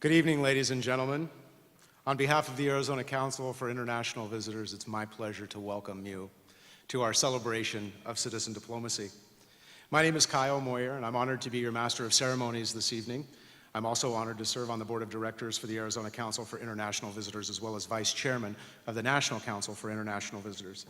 Good evening, ladies and gentlemen. On behalf of the Arizona Council for International Visitors, it's my pleasure to welcome you to our celebration of citizen diplomacy. My name is Kyle Moyer, and I'm honored to be your Master of Ceremonies this evening. I'm also honored to serve on the Board of Directors for the Arizona Council for International Visitors, as well as Vice Chairman of the National Council for International Visitors.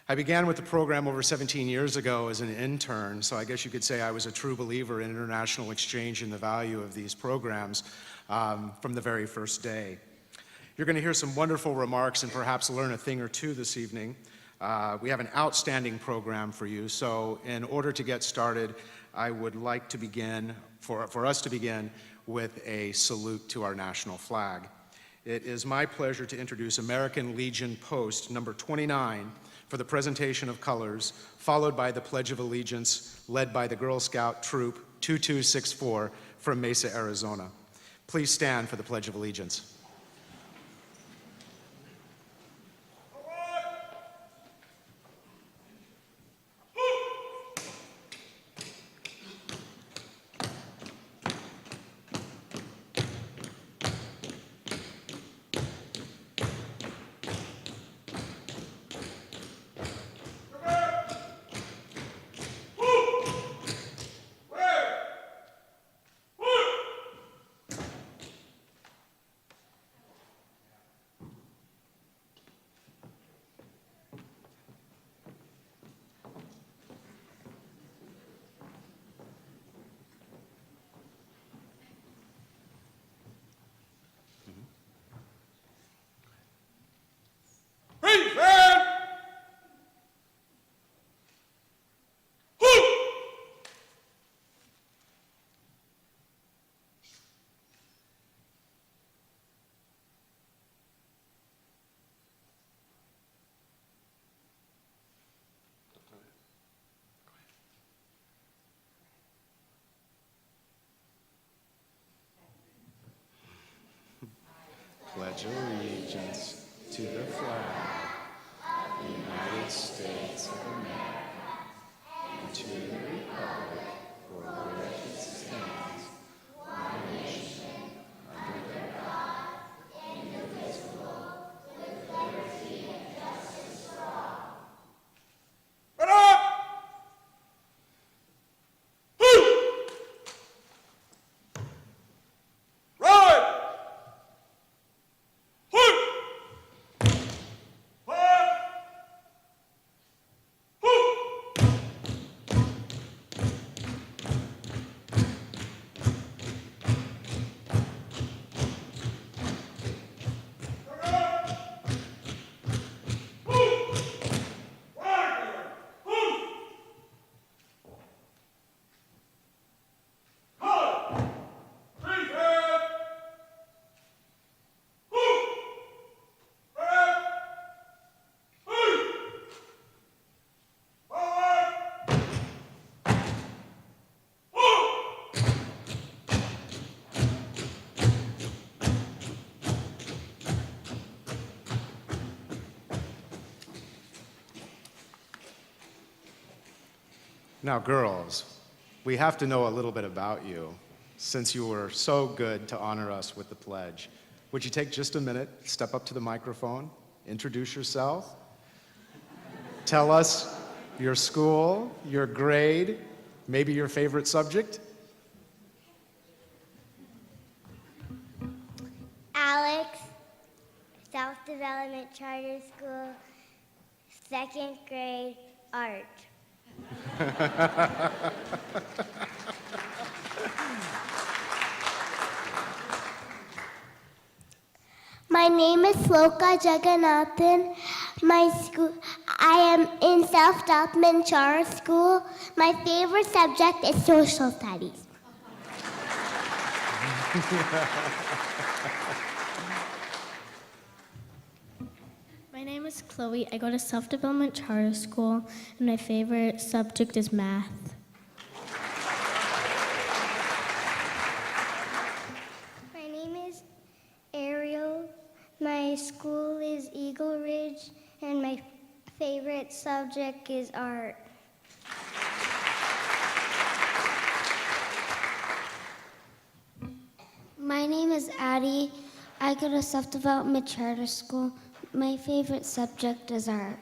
I began with the program over 17 years ago as an intern, so I guess you could say I was a true believer in international exchange and the value of these programs from the very first day. You're going to hear some wonderful remarks and perhaps learn a thing or two this evening. We have an outstanding program for you, so in order to get started, I would like to begin, for us to begin, with a salute to our national flag. It is my pleasure to introduce American Legion Post number 29 for the presentation of colors, followed by the Pledge of Allegiance, led by the Girl Scout Troop 2264 from Mesa, Arizona. Please stand for the Pledge of Allegiance. Pledge allegiance to the flag of the United States of America and to the republic for which it stands, one nation, under God, indivisible, with liberty and justice for all. Right up! Now, girls, we have to know a little bit about you, since you were so good to honor us with the pledge. Would you take just a minute, step up to the microphone, introduce yourself, tell us your school, your grade, maybe your favorite subject? Alex, South Development Charter School, 2nd grade, art. My name is Sloka Jagannathan. I am in South Development Charter School. My favorite subject is social studies. My name is Chloe. I go to Self-Development Charter School, and my favorite subject is math. My name is Ariel. My school is Eagle Ridge, and my favorite subject is art. My name is Addie. I go to Self-Development Charter School. My favorite subject is art.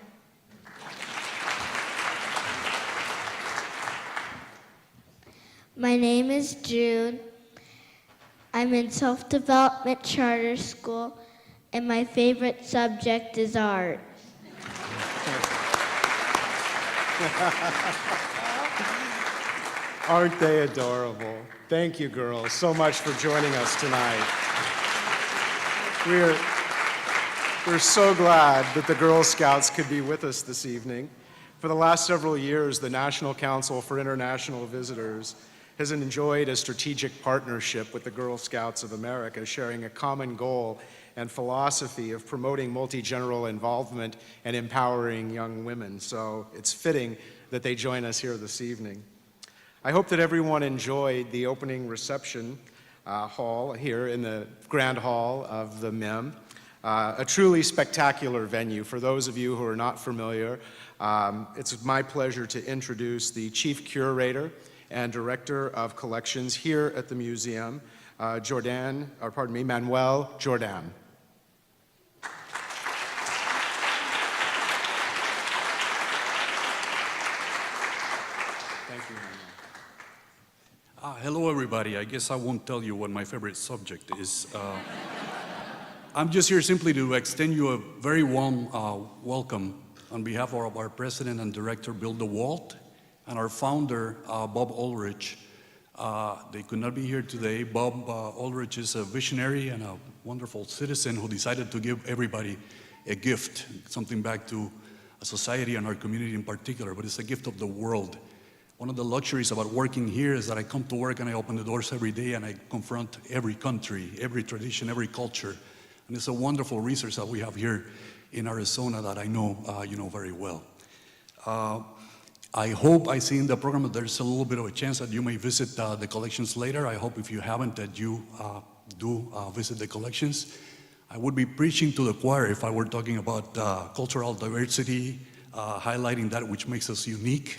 My name is June. I'm in Self-Development Charter School, and my favorite subject is art. Aren't they adorable? Thank you, girls, so much for joining us tonight. We're so glad that the Girl Scouts could be with us this evening. For the last several years, the National Council for International Visitors has enjoyed a strategic partnership with the Girl Scouts of America, sharing a common goal and philosophy of promoting multi-general involvement and empowering young women. So it's fitting that they join us here this evening. I hope that everyone enjoyed the opening reception hall here in the Grand Hall of the MIM. A truly spectacular venue. For those of you who are not familiar, it's my pleasure to introduce the Chief Curator and Director of Collections here at the museum, Manuel Jordan. Thank you, Manuel. Hello, everybody. I guess I won't tell you what my favorite subject is. I'm just here simply to extend you a very warm welcome on behalf of our President and Director, Bill DeWalt, and our founder, Bob Ulrich. They could not be here today. Bob Ulrich is a visionary and a wonderful citizen who decided to give everybody a gift, something back to a society and our community in particular, but it's a gift of the world. One of the luxuries about working here is that I come to work and I open the doors every day and I confront every country, every tradition, every culture. And it's a wonderful resource that we have here in Arizona that I know you know very well. I hope I see in the program that there's a little bit of a chance that you may visit the collections later. I hope if you haven't that you do visit the collections. I would be preaching to the choir if I were talking about cultural diversity, highlighting that which makes us unique,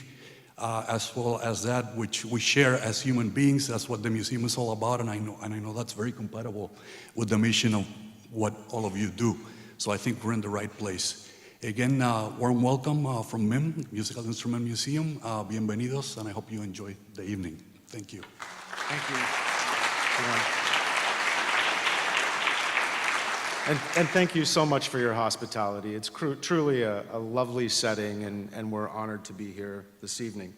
as well as that which we share as human beings. That's what the museum is all about, and I know that's very compatible with the mission of what all of you do. So I think we're in the right place. Again, warm welcome from MIM, Musical Instrument Museum. Bienvenidos, and I hope you enjoy the evening. Thank you. Thank you. And thank you so much for your hospitality. It's truly a lovely setting, and we're honored to be here this evening.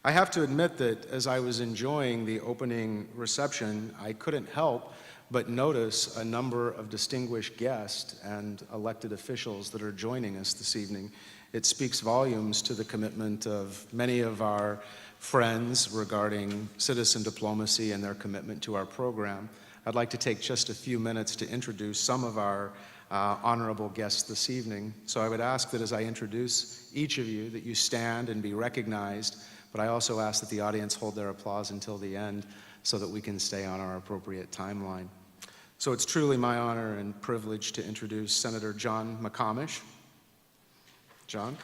I have to admit that as I was enjoying the opening reception, I couldn't help but notice a number of distinguished guests and elected officials that are joining us this evening. It speaks volumes to the commitment of many of our friends regarding citizen diplomacy and their commitment to our program. I'd like to take just a few minutes to introduce some of our honorable guests this evening. So I would ask that as I introduce each of you, that you stand and be recognized, but I also ask that the audience hold their applause until the end so that we can stay on our appropriate timeline. So it's truly my honor and privilege to introduce Senator John McComish. John.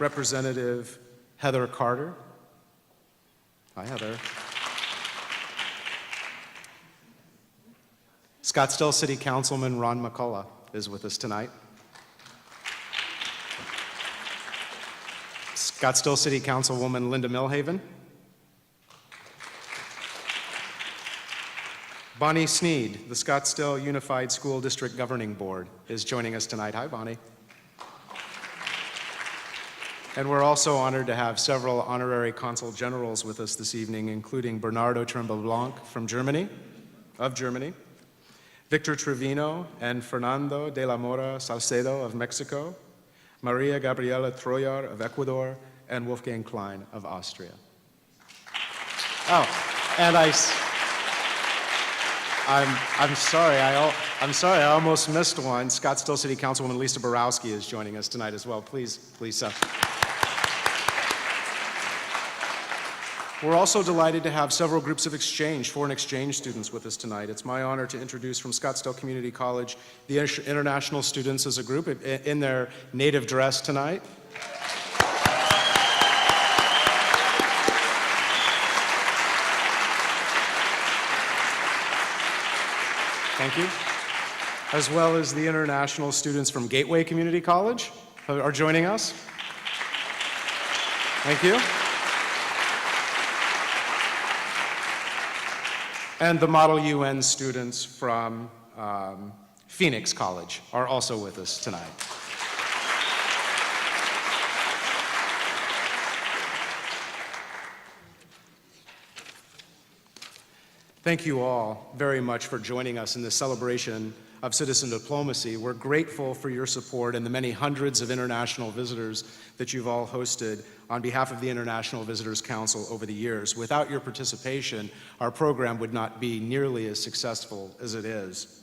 Representative Heather Carter. Hi, Heather. Scottsdale City Councilman Ron McCullough is with us tonight. Scottsdale City Councilwoman Linda Milhaven. Bonnie Sneed, the Scottsdale Unified School District Governing Board, is joining us tonight. Hi, Bonnie. And we're also honored to have several honorary consul generals with us this evening, including Bernardo Tremblay-Blanc from Germany, Victor Trevino and Fernando de la Mora Salcedo of Mexico, Maria Gabriela Troyar of Ecuador, and Wolfgang Klein of Austria. Oh, and I'm sorry, I almost missed one. Scottsdale City Councilwoman Lisa Borowski is joining us tonight as well. Please, Lisa. We're also delighted to have several groups of foreign exchange students with us tonight. It's my honor to introduce from Scottsdale Community College the international students as a group in their native dress tonight. Thank you. As well as the international students from Gateway Community College who are joining us. Thank you. And the Model UN students from Phoenix College are also with us tonight. Thank you all very much for joining us in this celebration of citizen diplomacy. We're grateful for your support and the many hundreds of international visitors that you've all hosted on behalf of the International Visitors Council over the years. Without your participation, our program would not be nearly as successful as it is.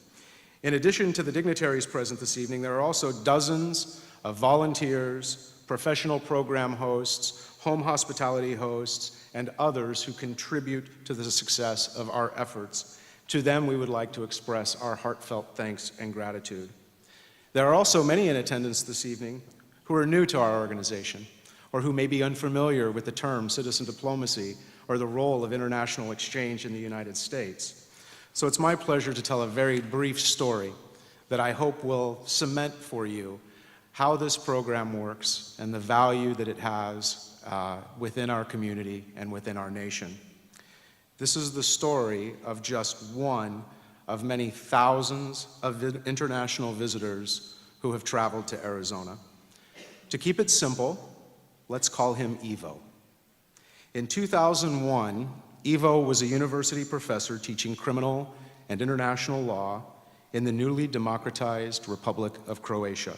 In addition to the dignitaries present this evening, there are also dozens of volunteers, professional program hosts, home hospitality hosts, and others who contribute to the success of our efforts. To them, we would like to express our heartfelt thanks and gratitude. There are also many in attendance this evening who are new to our organization, or who may be unfamiliar with the term citizen diplomacy or the role of international exchange in the United States. So it's my pleasure to tell a very brief story that I hope will cement for you how this program works and the value that it has within our community and within our nation. This is the story of just one of many thousands of international visitors who have traveled to Arizona. To keep it simple, let's call him Ivo. In 2001, Ivo was a university professor teaching criminal and international law in the newly democratized Republic of Croatia.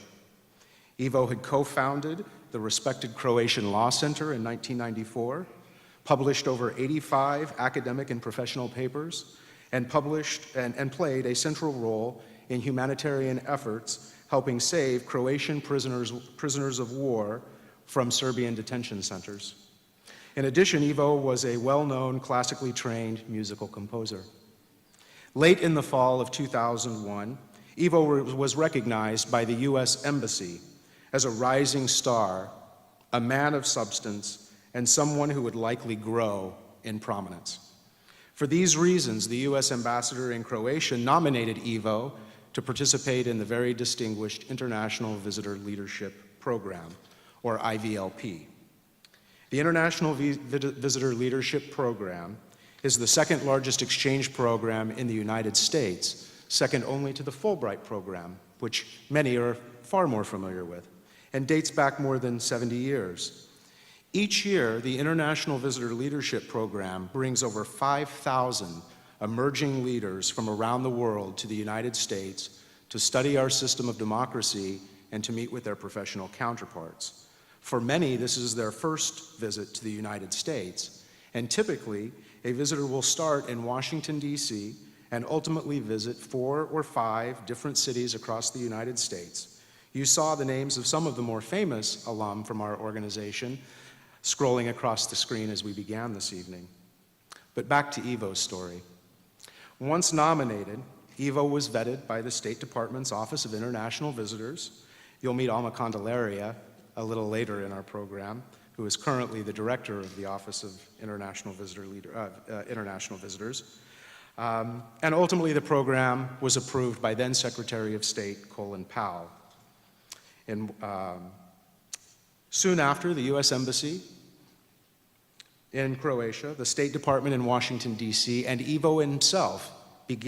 Ivo had co-founded the respected Croatian Law Center in 1994, published over 85 academic and professional papers, and played a central role in humanitarian efforts helping save Croatian prisoners of war from Serbian detention centers. In addition, Ivo was a well-known, classically trained musical composer. Late in the fall of 2001, Ivo was recognized by the U.S. Embassy as a rising star, a man of substance, and someone who would likely grow in prominence. For these reasons, the U.S. ambassador in Croatia nominated Ivo to participate in the very distinguished International Visitor Leadership Program, or IVLP. The International Visitor Leadership Program is the second largest exchange program in the United States, second only to the Fulbright program, which many are far more familiar with, and dates back more than 70 years. Each year, the International Visitor Leadership Program brings over 5,000 emerging leaders from around the world to the United States to study our system of democracy and to meet with their professional counterparts. For many, this is their first visit to the United States, and typically, a visitor will start in Washington, D.C., and ultimately visit 4 or 5 different cities across the United States. You saw the names of some of the more famous alum from our organization scrolling across the screen as we began this evening. But back to Ivo's story. Once nominated, Ivo was vetted by the State Department's Office of International Visitors. You'll meet Alma Candelaria a little later in our program, who is currently the director of the Office of International Visitors. And ultimately, the program was approved by then Secretary of State Colin Powell. Soon after, the U.S. Embassy in Croatia, the State Department in Washington, D.C., and Ivo himself began